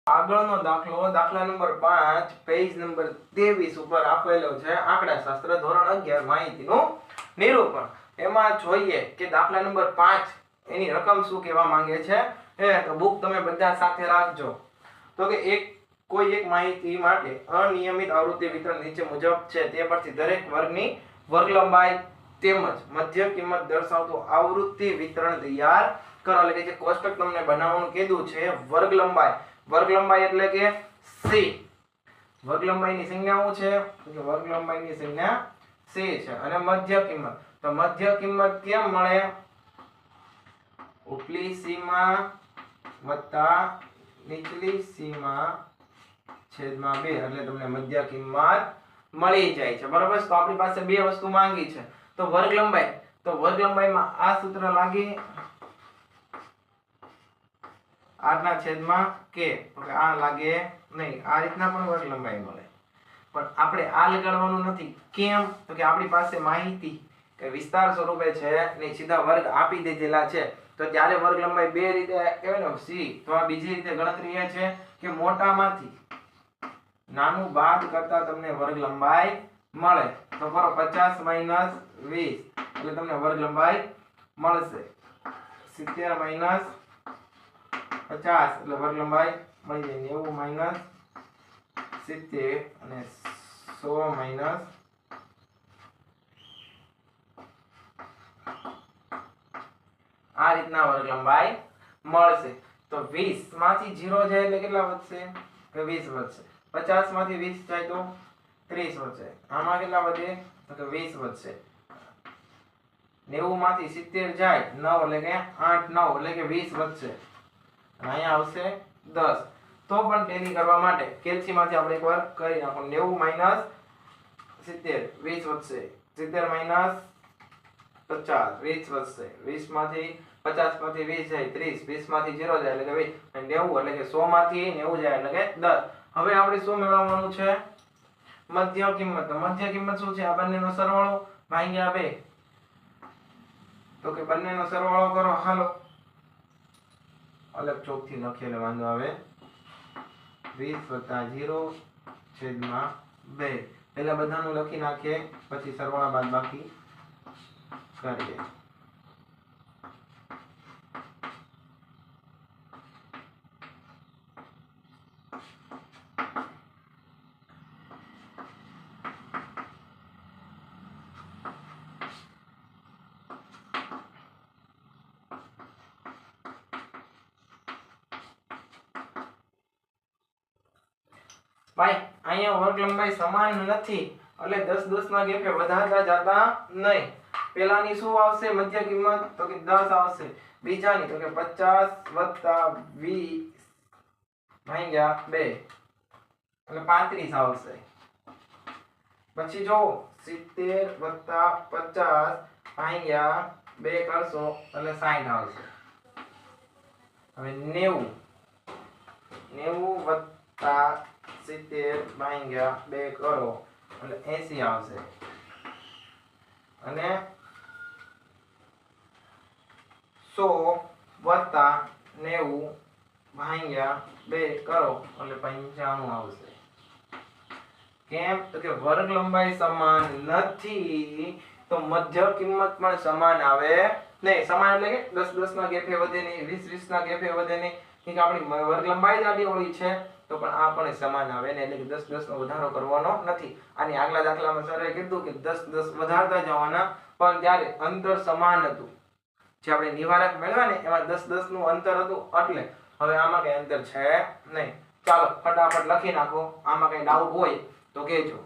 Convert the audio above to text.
આગળનો દાખલો દાખલા નંબર 5 પેજ નંબર 23 ઉપર આપેલો છે આંકડાશાસ્ત્ર ધોરણ 11 માહિતીનું નિરૂપણ. એમાં જોઈએ કે દાખલા નંબર 5 એની રકમ શું કહેવા માંગે છે. તો બુક તમે બધા સાથે રાખજો. તો કે કોઈ એક માહિતી માટે અનિયમિત આવૃત્તિ વિતરણ નીચે મુજબ છે. તે પરથી દરેક વર્ગની વર્ગ લંબાઈ તેમજ મધ્ય કિંમત દર્શાવતું આવૃત્તિ વિતરણ તૈયાર કરો. એટલે કે જે કોષ્ટક તમને બનાવવાનું કીધું છે વર્ગ લંબાઈ એટલે કે c. વર્ગ લંબાઈની સંજ્ઞા શું છે? કે વર્ગ લંબાઈની સંજ્ઞા c છે. અને મધ્ય કિંમત, તો મધ્ય કિંમત કેમ મળે? ઉપલી સીમા વત્તા નીચલી સીમા છેદમાં 2 એટલે તમને મધ્ય કિંમત મળી જાય છે. બરાબર. તો આપણી પાસે બે વસ્તુ માંગી છે. તો વર્ગ લંબાઈમાં આ સૂત્ર લાગી 8 છેદમાં k. ઓકે, આ લાગે નહીં. આ રીતના પણ વર્ગ લંબાઈ મળે, પણ આપણે આ લગાડવાનું નથી. કેમ? તો કે આપણી પાસે માહિતી કે વિસ્તાર સ્વરૂપે છે ને સીધા વર્ગ આપી દીધેલા છે. તો ત્યારે વર્ગ લંબાઈ બે રીતે કહેવાય ને c. તો આ બીજી રીતે ગણતરી એ છે કે મોટામાંથી નાનું બાદ કરતા તમને વર્ગ લંબાઈ મળે. તો કરો 50 - 20 એટલે તમને વર્ગ લંબાઈ મળશે. 70 - 50 એટલે વર્ગ લંબાઈ મળી જાય. 90 - 70 અને 100 - આ રીતના વર્ગ લંબાઈ મળશે. તો 20 માંથી 0 જાય એટલે કેટલા વધશે? કે 20 વધશે. 50 માંથી 20 જાય તો 30 વધશે. આમાં કેટલા વધે? તો કે 20 વધશે. 90 માંથી 70 જાય 9 એટલે કે 8 9 એટલે કે 20 વધશે. અને અહીંયા આવશે 10. તો પણ ટેલી કરવા માટે કેલ્સી માંથી આપણે એકવાર કરી નાખો. 90 - 70 20 વધશે. 70 - 50 20 વધશે. 20 માંથી 50 માંથી 20 જાય 30. 20 માંથી 0 જાય એટલે કે 20. અને 90 એટલે કે 100 માંથી 90 જાય એટલે કે 10. હવે આપણે શું મેળવવાનું છે? મધ્ય કિંમત. તો મધ્ય કિંમત શું છે? આ બંનેનો સરવાળો ભાગ્યા 2. તો કે બંનેનો સરવાળો કરો. હાલો અલગ ચોકથી લખીએ એટલે વાંધો આવે. 20 + 0 છેદમાં 2. પહેલા બધાનું લખી નાખીએ, પછી સરવાળા બાદબાકી કરીએ. ભાઈ અહીંયા વર્ગ લંબાઈ સમાન નથી એટલે 10 10 ના ગેપે વધારતા જતા નહીં. પહેલાની શું આવશે મધ્ય કિંમત? તો કે 10 આવશે. બીજાની તો કે 50 + 20 ભાગ્યા 2 એટલે 35 આવશે. પછી જો 70 + 50 ભાગ્યા 2 કરશો એટલે 60 આવશે. હવે 90 + 70 ભાગ્યા 2 કરો એટલે 80 આવશે. અને 100 + 90 ભાગ્યા 2 કરો એટલે 95 આવશે. કેમ? તો કે વર્ગ લંબાઈ સમાન નથી તો મધ્ય કિંમત પણ સમાન આવે નહીં. સમાન એટલે કે 10 10 ના ગેપે વધે નહીં, 20 20 ના ગેપે વધે નહીં. કે આપણી વર્ગ લંબાઈ જ આડી ઓળી છે તો પણ આ પણ સમાન આવે ને. એટલે કે 10 10 નો વધારો કરવાનો નથી. આની આગલા દાખલામાં સરે કીધું કે 10 10 વધારતા જવાના, પણ ત્યારે અંતર સમાન હતું. જે આપણે નિવારક મેળવ્યા ને એમાં 10 10 નું અંતર હતું. એટલે હવે આમાં કઈ અંતર છે નહીં. ચાલો ફટાફટ લખી નાખો. આમાં કઈ ડાઉટ હોય તો કહેજો.